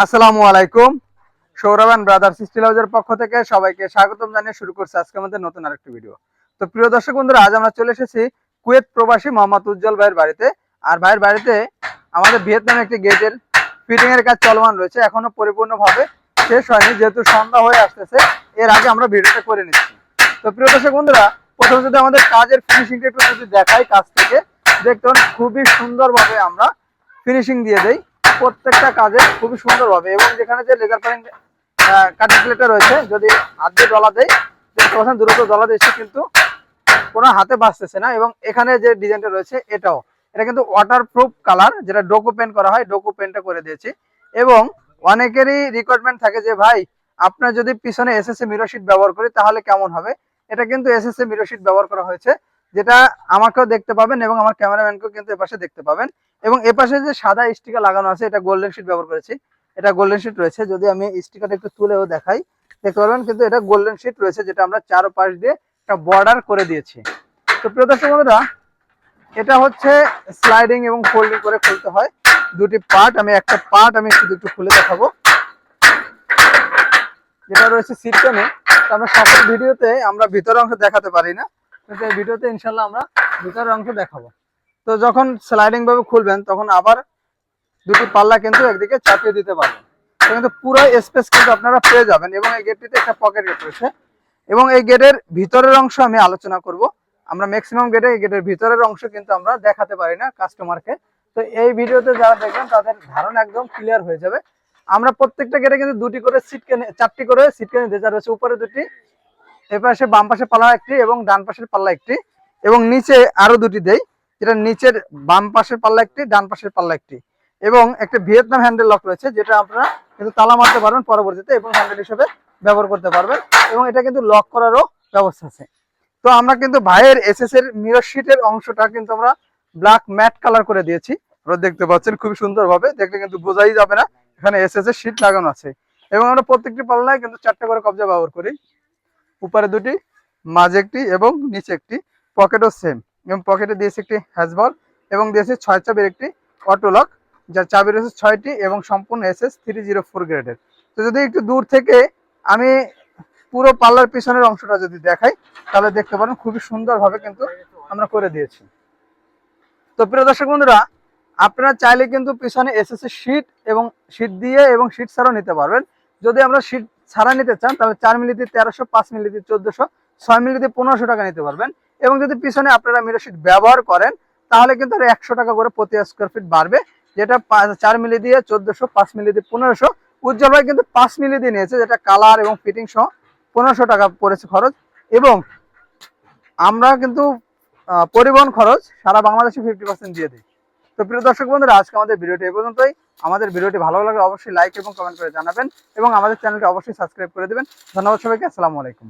আসসালামু আলাইকুম। Sourav and brothers still হাউসের পক্ষ থেকে সবাইকে স্বাগতম জানিয়ে শুরু করছি আজকে আমাদের নতুন আরেকটি ভিডিও। তো প্রিয় দর্শক বন্ধুরা, আজ আমরা চলে এসেছি কুয়েত প্রবাসী মোহাম্মদ উজ্জ্বল ভাইয়ের বাড়িতে। আর ভাইয়ের বাড়িতে আমাদের ভিয়েতনামে একটি গেটের ফিটিং এর কাজ চলমান রয়েছে, এখনো পরিপূর্ণভাবে শেষ হয়নি, যেহেতু সন্ধ্যা হয়ে আসতেছে। এর আগে আমরা ভিডিওটা করে নিচ্ছি। তো প্রিয় দর্শক বন্ধুরা, প্রথমে যদি আমাদের কাজের ফিনিশিংটা একটু যদি দেখাই, কাজ থেকে দেখতে পারেন খুবই সুন্দরভাবে আমরা ফিনিশিং দিয়ে দেই প্রত্যেকটা কাজে খুবই সুন্দরভাবে। এবং যেখানে যে লেজার প্যানিং কাটিং প্লেটটা রয়েছে, যদি হাত দিয়ে ডলা দেয় দেখতে পাচ্ছেন দ্রুত ডলা দিচ্ছে, কিন্তু কোনো হাতে বাঁচতেছে না। এবং এখানে যে ডিজাইনটা রয়েছে এটা কিন্তু ওয়াটারপ্রুফ কালার, যেটা ডোকো পেন্ট করা হয়, ডোকো পেন্টটা করে দিয়েছি। এবং অনেকেরই রিকোয়ারমেন্ট থাকে যে ভাই আপনার যদি পিছনে এসএসএ মিরর শিট ব্যবহার করি তাহলে কেমন হবে। এটা কিন্তু এসএসএ মিরর শিট ব্যবহার করা হয়েছে, যেটা আমাকেও দেখতে পাবেন এবং আমার ক্যামেরাম্যানকেও কিন্তু এপাশে দেখতে পাবেন। এবং এপাশে যে সাদা স্টিকার লাগানো আছে, এটা গোল্ডেন শিট ব্যবহার করেছি। এটা গোল্ডেন শিট রয়েছে, যদি আমি স্টিকারটা একটু তুলেও দেখাই দেখতে পারবেন, কিন্তু এটা গোল্ডেন শিট রয়েছে, যেটা আমরা চারপাশ দিয়ে একটা বর্ডার করে দিয়েছি। তো প্রিয় দর্শক বন্ধুরা, এটা হচ্ছে স্লাইডিং এবং ফোল্ডিং করে খুলতে হয় দুটি পার্ট। আমি একটা পার্ট আমি শুধু একটু খুলে দেখাবো, যেটা রয়েছে সিট প্যানে। আমরা সকল ভিডিওতে আমরা ভিতরের অংশ দেখাতে পারি না, কিন্তু এই ভিডিওতে ইনশাল্লাহ আমরা ভিতরের অংশ দেখাবো। তো যখন স্লাইডিং ভাবে খুলবেন তখন আবার দুটি পাল্লা কিন্তু একদিকে চাপিয়ে দিতে পারবেন, কিন্তু পুরো স্পেস কিন্তু আপনারা পেয়ে যাবেন। এবং এই গেটটিতে একটা পকেট গেট রয়েছে। এবং এই গেটের ভিতরের অংশ আমি আলোচনা করব। আমরা ম্যাক্সিমাম গেটের ভিতরের অংশ কিন্তু আমরা দেখাতে পারি না কাস্টমারকে। তো এই ভিডিওতে যারা দেখবেন তাদের ধারণা একদম ক্লিয়ার হয়ে যাবে। আমরা প্রত্যেকটা গেটে কিন্তু দুটি করে চারটি করে সিট কেনে যেটা রয়েছে, উপরে দুটি, এপাশে বাম পাশে পাল্লা একটি এবং ডান পাশের পাল্লা একটি, এবং নিচে আরো দুটি দেই, যেটা নিচের বাম পাশের পাল্লা একটি, ডান পাশের পাল্লা একটি। এবং একটা ভিয়েতনাম হ্যান্ডেল লক রয়েছে, যেটা আপনারা কিন্তু তালা মারতে পারবেন পরবর্তীতে এবং হ্যান্ডেল হিসেবে ব্যবহার করতে পারবেন। এবং এটা কিন্তু লক করারও ব্যবস্থা আছে। তো আমরা কিন্তু ভাইয়ের এসএস এর মিরর শিটের অংশটা কিন্তু আমরা ব্ল্যাক ম্যাট কালার করে দিয়েছি। আপনারা দেখতে পাচ্ছেন খুবই সুন্দর ভাবে, দেখলে কিন্তু বোঝাই যাবে না এখানে এসএস এর শিট লাগানো আছে। এবং আমরা প্রত্যেকটি পাল্লায় কিন্তু চারটে করে কবজা ব্যবহার করি, উপরে দুটি, মাঝে একটি এবং নিচে একটি। পকেটও সেম, এবং পকেটে দিয়েছি একটি হ্যাজবল এবং দিয়েছি 6 চাবির একটি অটো লক, যার চাবি রয়েছে 6টি এবং সম্পূর্ণ SS 304 গ্রেডের। তো যদি একটু দূর থেকে আমি পুরো পাল্লার পিছনের অংশটা যদি দেখাই তাহলে দেখতে পারেন খুবই সুন্দরভাবে কিন্তু আমরা করে দিয়েছি। তো প্রিয় দর্শক বন্ধুরা, আপনারা চাইলে কিন্তু পিছনে এসএসসি শীট এবং শীট দিয়ে এবং শীট ছাড়াও নিতে পারবেন। যদি আমরা শীট ছাড়া নিতে চান তাহলে 4 মিলিতে 1300, 5 মিলিতে 1400, 6 মিলিতে 1500 টাকা নিতে পারবেন। এবং যদি পিছনে আপনারা মিরর শীট ব্যবহার করেন তাহলে কিন্তু 100 টাকা করে প্রতি স্কোয়ার ফিট বাড়বে, যেটা 4 মিলি দিয়ে 1400, 5 মিলি দিয়ে 1500। উজ্জ্বল ভাই কিন্তু 5 মিলি দিয়ে নিয়েছে, যেটা কালার এবং ফিটিং সহ 1500 টাকা পড়েছে খরচ। এবং আমরা কিন্তু পরিবহন খরচ সারা বাংলাদেশে 50% দিয়ে দিই। তো প্রিয় দর্শক বন্ধুরা, আজকে আমাদের ভিডিওটি এই পর্যন্তই। আমাদের ভিডিওটি ভালো লাগলে অবশ্যই লাইক এবং কমেন্ট করে জানাবেন এবং আমাদের চ্যানেলটি অবশ্যই সাবস্ক্রাইব করে দেবেন। ধন্যবাদ সবাইকে, আসসালামু আলাইকুম।